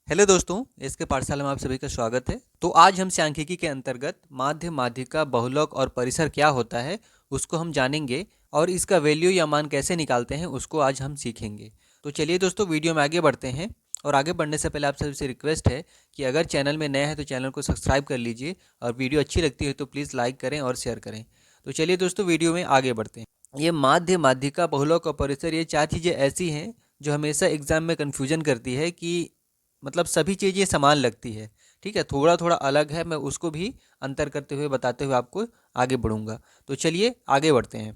Hello दोस्तों, इसके पाठशाला में आप सभी का स्वागत है। तो आज हम सांख्यिकी के अंतर्गत माध्य, माध्यिका, बहुलक और परिसर क्या होता है उसको हम जानेंगे और इसका वैल्यू या मान कैसे निकालते हैं उसको आज हम सीखेंगे। तो चलिए दोस्तों, वीडियो में आगे बढ़ते हैं। और आगे बढ़ने से पहले आप सभी से रिक्वेस्ट है कि अगर चैनल में नए हैं तो चैनल को सब्सक्राइब कर लीजिए और वीडियो अच्छी लगती है तो प्लीज़ लाइक करें और शेयर करें। तो चलिए दोस्तों, वीडियो में आगे बढ़ते हैं। ये माध्य, माध्यिका, बहुलक और परिसर, ये चार चीज़ें ऐसी हैं जो हमेशा एग्जाम में कन्फ्यूजन करती है कि मतलब सभी चीज़ें समान लगती है। ठीक है, थोड़ा थोड़ा अलग है, मैं उसको भी अंतर करते हुए बताते हुए आपको आगे बढ़ूंगा। तो चलिए आगे बढ़ते हैं।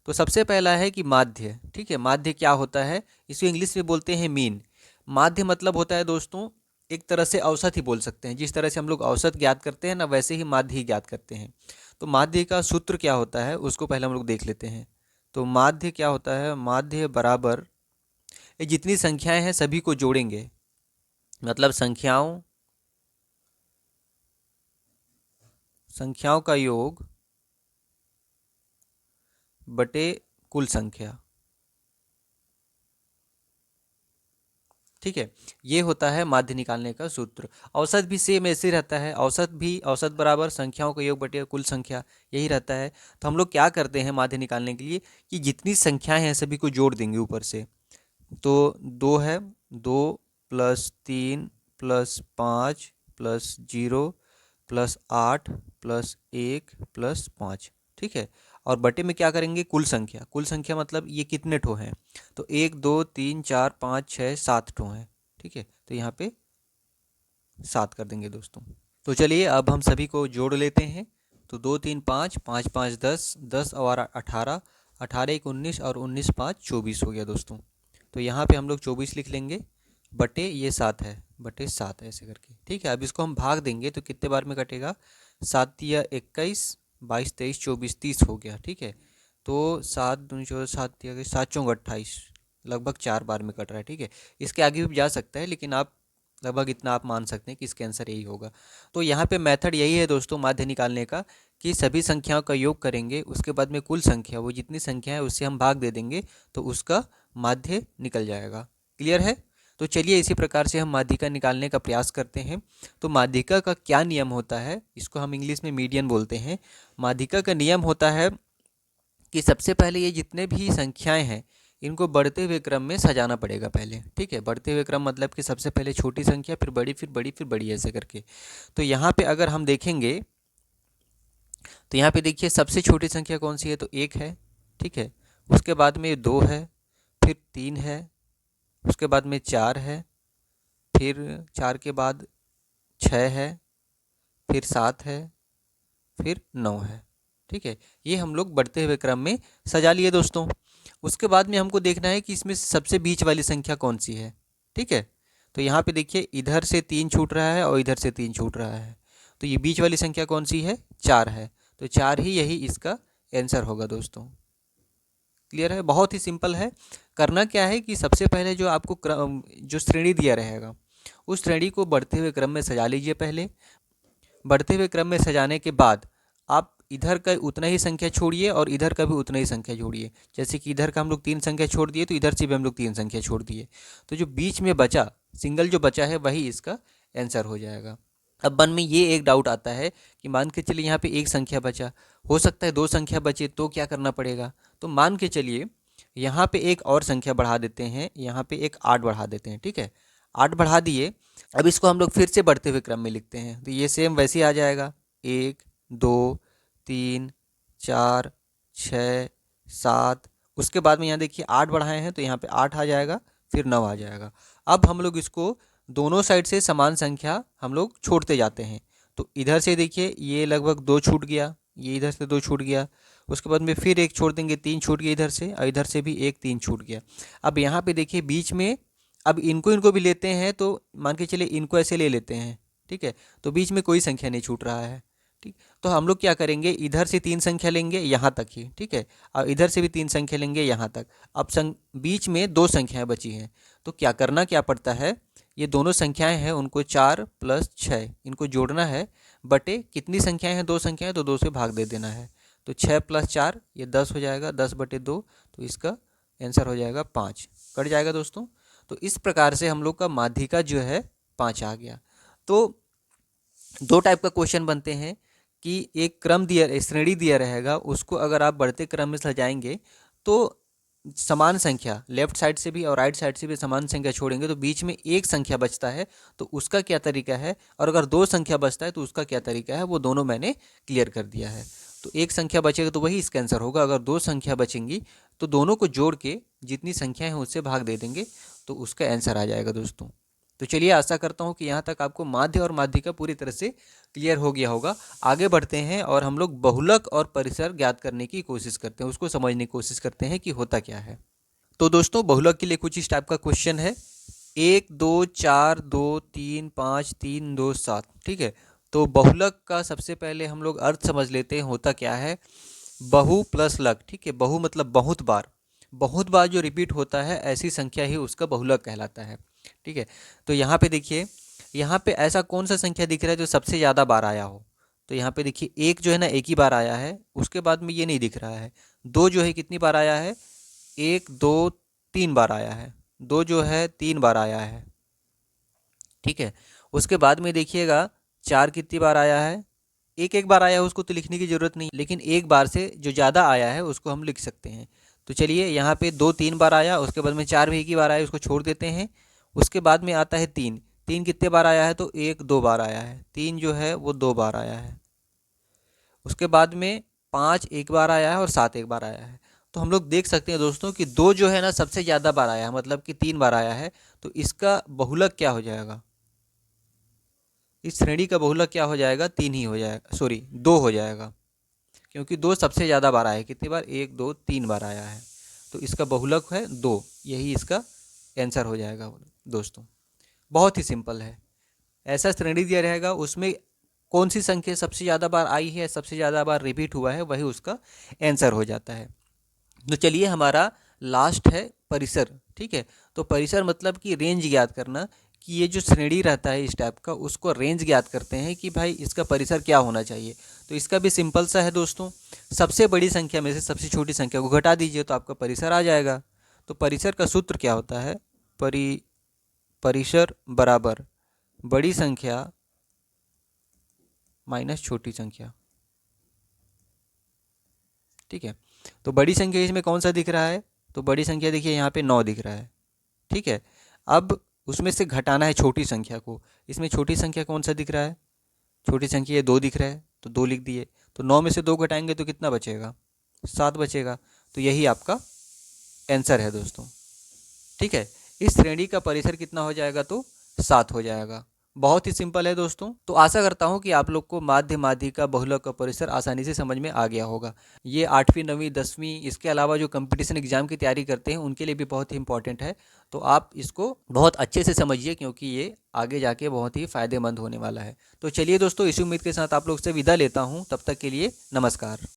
तो सबसे पहला है कि माध्य। ठीक है, माध्य क्या होता है? इसको इंग्लिश में बोलते हैं मीन। माध्य मतलब होता है दोस्तों, एक तरह से औसत ही बोल सकते हैं। जिस तरह से हम लोग औसत ज्ञात करते हैं ना, वैसे ही माध्य ही ज्ञात करते हैं। तो माध्य का सूत्र क्या होता है उसको पहले हम लोग देख लेते हैं। तो माध्य क्या होता है? माध्य बराबर, ये जितनी संख्याएं हैं सभी को जोड़ेंगे, मतलब संख्याओं का योग बटे कुल संख्या। ठीक है, ये होता है माध्य निकालने का सूत्र। औसत भी सेम ऐसे रहता है, औसत बराबर संख्याओं का योग बटे कुल संख्या, यही रहता है। तो हम लोग क्या करते हैं माध्य निकालने के लिए कि जितनी संख्याएं हैं सभी को जोड़ देंगे ऊपर से। तो दो है, 2 + 3 + 5 + 0 +8 +1 + 5। ठीक है, और बटे में क्या करेंगे? कुल संख्या। कुल संख्या मतलब ये कितने ठो हैं? तो 1 2 3 4 5 6 7 ठो हैं। ठीक है, तो यहाँ पे 7 कर देंगे दोस्तों। तो चलिए अब हम सभी को जोड़ लेते हैं। तो 2 3 5, 5 5 10, 10 और 18, 18 1 19 और 19 5 24 हो गया दोस्तों। तो यहाँ पे हम लोग 24 लिख लेंगे, बटे ये 7 है, बटे 7 ऐसे करके। ठीक है, अब इसको हम भाग देंगे तो कितने बार में कटेगा? 7 तिया 21, 22 23 24 30 हो गया। ठीक है, तो 7 दूनी 14, 7 तिया 7 चौंग 28, लगभग 4 बार में कट रहा है। ठीक है, इसके आगे भी जा सकता है लेकिन आप लगभग इतना आप मान सकते हैं कि इसका आंसर यही होगा। तो यहाँ पे मेथड यही है दोस्तों माध्य निकालने का, कि सभी संख्याओं का योग करेंगे, उसके बाद में कुल संख्या, वो जितनी संख्या है उससे हम भाग दे देंगे तो उसका माध्य निकल जाएगा। क्लियर है? तो चलिए इसी प्रकार से हम माध्यिका निकालने का प्रयास करते हैं। तो माध्यिका का क्या नियम होता है? इसको हम इंग्लिश में मीडियन बोलते हैं। माध्यिका का नियम होता है कि सबसे पहले ये जितने भी संख्याएं हैं इनको बढ़ते हुए क्रम में सजाना पड़ेगा पहले। ठीक है, बढ़ते हुए क्रम मतलब कि सबसे पहले छोटी संख्या, फिर बड़ी, फिर बड़ी, फिर बड़ी, ऐसे करके। तो यहाँ पे अगर हम देखेंगे तो यहाँ पे देखिए सबसे छोटी संख्या कौन सी है? तो 1 है। ठीक है, उसके बाद में 2 है, फिर 3 है, उसके बाद में 4 है, फिर 4 के बाद 6 है, फिर 7 है, फिर 9 है। ठीक है, ये हम लोग बढ़ते हुए क्रम में सजा लिए दोस्तों। उसके बाद में हमको देखना है कि इसमें सबसे बीच वाली संख्या कौन सी है। ठीक है, तो यहाँ पे देखिए इधर से 3 छूट रहा है और इधर से 3 छूट रहा है, तो ये बीच वाली संख्या कौन सी है? 4 है। तो 4 ही यही इसका आंसर होगा दोस्तों। क्लियर है? बहुत ही सिंपल है। करना क्या है कि सबसे पहले जो आपको जो श्रेणी दिया रहेगा उस श्रेणी को बढ़ते हुए क्रम में सजा लीजिए पहले। बढ़ते हुए क्रम में सजाने के बाद आप इधर का उतना ही संख्या छोड़िए और इधर का भी उतना ही संख्या छोड़िए। जैसे कि इधर का हम लोग 3 संख्या छोड़ दिए तो इधर से भी हम लोग 3 संख्या छोड़ दिए, तो जो बीच में बचा, सिंगल जो बचा है वही इसका आंसर हो जाएगा। अब मन में ये एक डाउट आता है कि मान के चलिए यहाँ पे एक संख्या बचा, हो सकता है 2 संख्या बचे, तो क्या करना पड़ेगा? तो मान के चलिए यहाँ पे एक और संख्या बढ़ा देते हैं, यहाँ पे एक 8 बढ़ा देते हैं। ठीक है, 8 बढ़ा दिए। अब इसको हम लोग फिर से बढ़ते हुए क्रम में लिखते हैं, तो ये सेम वैसे ही आ जाएगा, 1 2 3 4 6 7। उसके बाद में यहाँ देखिए 8 बढ़ाए हैं तो यहाँ पे 8 आ जाएगा, फिर 9 आ जाएगा। अब हम लोग इसको दोनों साइड से समान संख्या हम लोग छोड़ते जाते हैं। तो इधर से देखिए ये लगभग 2 छूट गया, ये इधर से 2 छूट गया, उसके बाद में फिर एक छोड़ देंगे, 3 छूट गया इधर से, और इधर से भी एक 3 छूट गया। अब यहाँ पे देखिए बीच में, अब इनको इनको भी लेते हैं तो मान के चलिए इनको ऐसे ले लेते हैं। ठीक है, तो बीच में कोई संख्या नहीं छूट रहा है। ठीक, तो हम लोग क्या करेंगे, इधर से 3 संख्या लेंगे यहाँ तक ही। ठीक है, और इधर से भी 3 संख्या लेंगे यहाँ तक। अब बीच में 2 संख्याएं बची हैं, तो क्या करना क्या पड़ता है, ये दोनों संख्याएं हैं उनको 4 + 6 इनको जोड़ना है, बटे कितनी संख्याएं हैं? 2 संख्याएं, तो 2 से भाग दे देना है। तो 6 + 4 ये 10 हो जाएगा, 10/2, तो इसका आंसर हो जाएगा 5। कट जाएगा दोस्तों। तो इस प्रकार से हम लोग का माध्यिका जो है 5 आ गया। तो दो टाइप का क्वेश्चन बनते हैं कि एक क्रम दिया, श्रेणी दिया रहेगा, उसको अगर आप बढ़ते क्रम में सजाएंगे तो समान संख्या लेफ्ट साइड से भी और राइट साइड से भी समान संख्या छोड़ेंगे तो बीच में एक संख्या बचता है, तो उसका क्या तरीका है, और अगर दो संख्या बचता है तो उसका क्या तरीका है, वो दोनों मैंने क्लियर कर दिया है। तो एक संख्या बचेगा तो वही इसका आंसर होगा, अगर दो संख्या बचेंगी तो दोनों को जोड़ के जितनी संख्याएं हैं उससे भाग दे देंगे तो उसका आंसर आ जाएगा दोस्तों। तो चलिए, आशा करता हूँ कि यहाँ तक आपको माध्य और माध्यिका पूरी तरह से क्लियर हो गया होगा। आगे बढ़ते हैं और हम लोग बहुलक और परिसर ज्ञात करने की कोशिश करते हैं, उसको समझने की कोशिश करते हैं कि होता क्या है। तो दोस्तों, बहुलक के लिए कुछ इस टाइप का क्वेश्चन है, 1 2 4 2 3 5 3 2 7। ठीक है, तो बहुलक का सबसे पहले हम लोग अर्थ समझ लेते हैं, होता क्या है। बहु प्लस लक, ठीक है, बहु मतलब बहुत बार, बहुत बार जो रिपीट होता है ऐसी संख्या ही उसका बहुलक कहलाता है। ठीक है, तो यहाँ पे देखिए, यहाँ पे ऐसा कौन सा संख्या दिख रहा है जो सबसे ज़्यादा बार आया हो। तो यहाँ पे देखिए, एक जो है ना एक ही बार आया है, उसके बाद में ये नहीं दिख रहा है। दो जो है कितनी बार आया है, 1 2 3 बार आया है। दो जो है 3 बार आया है। ठीक है, उसके बाद में देखिएगा 4 कितनी बार आया है, एक एक बार आया है, उसको तो लिखने की ज़रूरत नहीं, लेकिन एक बार से जो ज़्यादा आया है उसको हम लिख सकते हैं। तो चलिए, यहाँ पे 2 3 बार आया, उसके बाद में 4 भी एक ही बार आया, उसको छोड़ देते हैं। उसके बाद में आता है 3, 3 कितने बार आया है, तो 1 2 बार आया है, 3 जो है वो 2 बार आया है। उसके बाद में 5 एक बार आया है और 7 एक बार आया है। तो हम लोग देख सकते हैं दोस्तों कि 2 जो है ना सबसे ज़्यादा बार आया है, मतलब कि 3 बार आया है, तो इसका बहुलक क्या हो जाएगा, इस श्रेणी का बहुलक क्या हो जाएगा, 3 ही हो जाएगा, सॉरी 2 हो जाएगा, क्योंकि 2 सबसे ज़्यादा बार आया है। कितनी बार, 1 2 3 बार आया है, तो इसका बहुलक है 2, यही इसका आंसर हो जाएगा दोस्तों। बहुत ही सिंपल है। ऐसा श्रेणी दिया रहेगा, उसमें कौन सी संख्या सबसे ज़्यादा बार आई है, सबसे ज़्यादा बार रिपीट हुआ है, वही उसका आंसर हो जाता है। तो चलिए, हमारा लास्ट है परिसर। ठीक है, तो परिसर मतलब कि रेंज ज्ञात करना, कि ये जो श्रेणी रहता है इस टाइप का, उसको रेंज ज्ञात करते हैं कि भाई इसका परिसर क्या होना चाहिए। तो इसका भी सिंपल सा है दोस्तों, सबसे बड़ी संख्या में से सबसे छोटी संख्या को घटा दीजिए तो आपका परिसर आ जाएगा। तो परिसर का सूत्र क्या होता है, परिसर बराबर बड़ी संख्या माइनस छोटी संख्या। ठीक है, तो बड़ी संख्या इसमें कौन सा दिख रहा है, तो बड़ी संख्या देखिए यहाँ पे 9 दिख रहा है। ठीक है, अब उसमें से घटाना है छोटी संख्या को, इसमें छोटी संख्या कौन सा दिख रहा है, छोटी संख्या ये 2 दिख रहा है, तो 2 लिख दिए। तो 9 में से 2 घटाएंगे तो कितना बचेगा, 7 बचेगा। तो यही आपका आंसर है दोस्तों। ठीक है, इस श्रेणी का परिसर कितना हो जाएगा, तो 7 हो जाएगा। बहुत ही सिंपल है दोस्तों। तो आशा करता हूँ कि आप लोग को माध्य माध्यिका बहुलक का परिसर आसानी से समझ में आ गया होगा। ये 8वीं 9वीं 10वीं, इसके अलावा जो कंपटीशन एग्जाम की तैयारी करते हैं उनके लिए भी बहुत ही इंपॉर्टेंट है। तो आप इसको बहुत अच्छे से समझिए, क्योंकि ये आगे जाके बहुत ही फ़ायदेमंद होने वाला है। तो चलिए दोस्तों, इसी उम्मीद के साथ आप लोग से विदा लेता हूँ, तब तक के लिए नमस्कार।